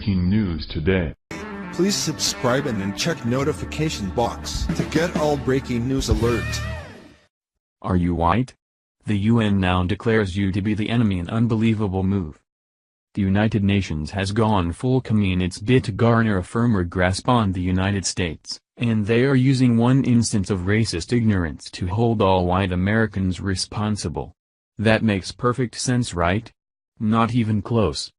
Breaking news today. Please subscribe and then check notification box to get all breaking news alerts. Are you white? The UN now declares you to be the enemy, an unbelievable move. The United Nations has gone full commie in its bid to garner a firmer grasp on the United States, and they are using one instance of racist ignorance to hold all white Americans responsible. That makes perfect sense, right? Not even close.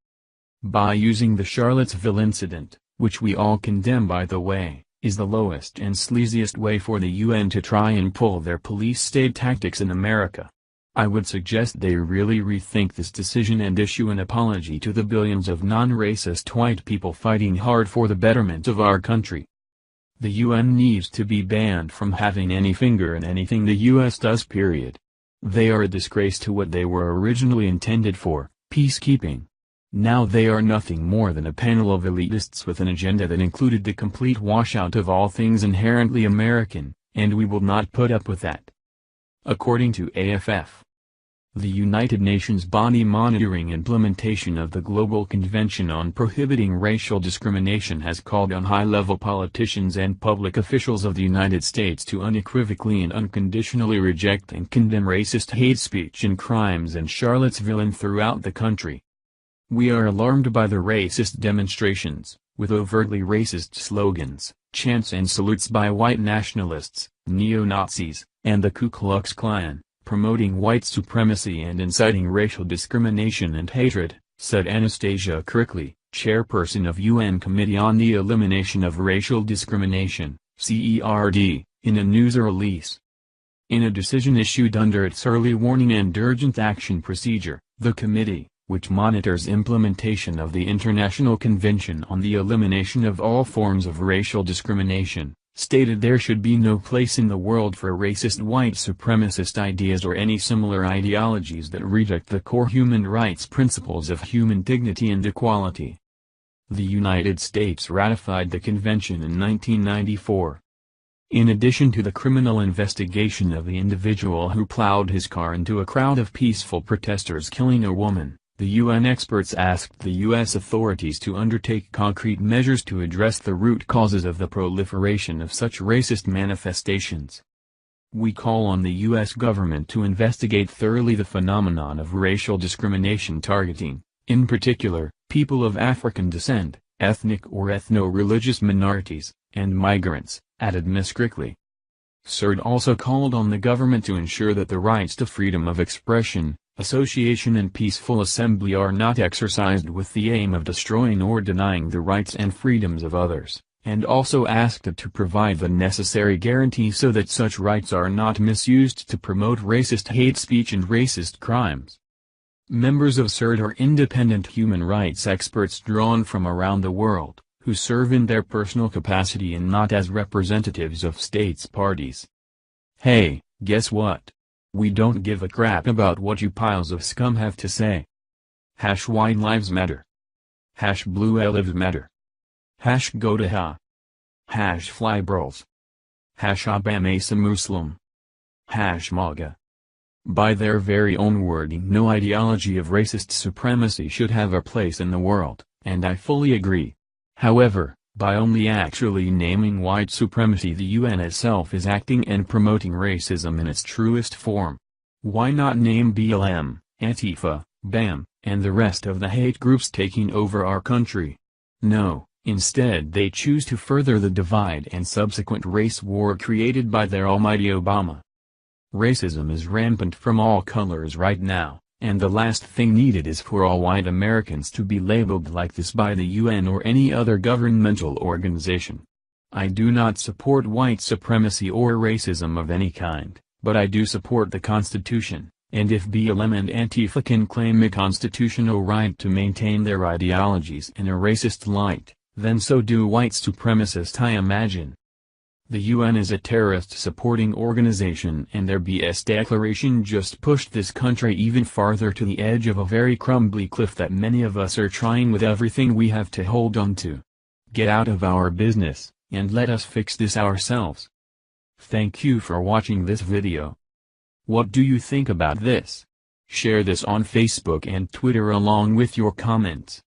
By using the Charlottesville incident, which we all condemn by the way, is the lowest and sleaziest way for the UN to try and pull their police state tactics in America. I would suggest they really rethink this decision and issue an apology to the billions of non-racist white people fighting hard for the betterment of our country. The UN needs to be banned from having any finger in anything the US does, period. They are a disgrace to what they were originally intended for, peacekeeping. Now they are nothing more than a panel of elitists with an agenda that included the complete washout of all things inherently American, and we will not put up with that. According to AFF, the United Nations body monitoring implementation of the Global Convention on Prohibiting Racial Discrimination has called on high-level politicians and public officials of the United States to unequivocally and unconditionally reject and condemn racist hate speech and crimes in Charlottesville and throughout the country. We are alarmed by the racist demonstrations, with overtly racist slogans, chants and salutes by white nationalists, neo-Nazis, and the Ku Klux Klan, promoting white supremacy and inciting racial discrimination and hatred, said Anastasia Crickley, chairperson of UN Committee on the Elimination of Racial Discrimination, CERD, in a news release. In a decision issued under its early warning and urgent action procedure, the committee, which monitors implementation of the International Convention on the Elimination of All Forms of Racial Discrimination, stated there should be no place in the world for racist white supremacist ideas or any similar ideologies that reject the core human rights principles of human dignity and equality. The United States ratified the convention in 1994. In addition to the criminal investigation of the individual who plowed his car into a crowd of peaceful protesters killing a woman, the UN experts asked the U.S. authorities to undertake concrete measures to address the root causes of the proliferation of such racist manifestations. We call on the U.S. government to investigate thoroughly the phenomenon of racial discrimination targeting, in particular, people of African descent, ethnic or ethno-religious minorities, and migrants, added Ms. Crickley. CERD also called on the government to ensure that the rights to freedom of expression, association and peaceful assembly are not exercised with the aim of destroying or denying the rights and freedoms of others, and also asked it to provide the necessary guarantee so that such rights are not misused to promote racist hate speech and racist crimes. Members of CERD are independent human rights experts drawn from around the world, who serve in their personal capacity and not as representatives of states' parties. Hey, guess what? We don't give a crap about what you piles of scum have to say. #White Lives Matter. #Blue Lives Matter. #Go to Ha. #Flybrals. #Obama is a Muslim. #MAGA. By their very own wording, no ideology of racist supremacy should have a place in the world, and I fully agree. However, by only actually naming white supremacy, the UN itself is acting and promoting racism in its truest form. Why not name BLM, Antifa, BAM, and the rest of the hate groups taking over our country? No, instead they choose to further the divide and subsequent race war created by their almighty Obama. Racism is rampant from all colors right now, and the last thing needed is for all white Americans to be labeled like this by the UN or any other governmental organization. I do not support white supremacy or racism of any kind, but I do support the Constitution, and if BLM and Antifa can claim a constitutional right to maintain their ideologies in a racist light, then so do white supremacists, I imagine. The UN is a terrorist-supporting organization, and their BS declaration just pushed this country even farther to the edge of a very crumbly cliff that many of us are trying with everything we have to hold on to. Get out of our business, and let us fix this ourselves. Thank you for watching this video. What do you think about this? Share this on Facebook and Twitter along with your comments.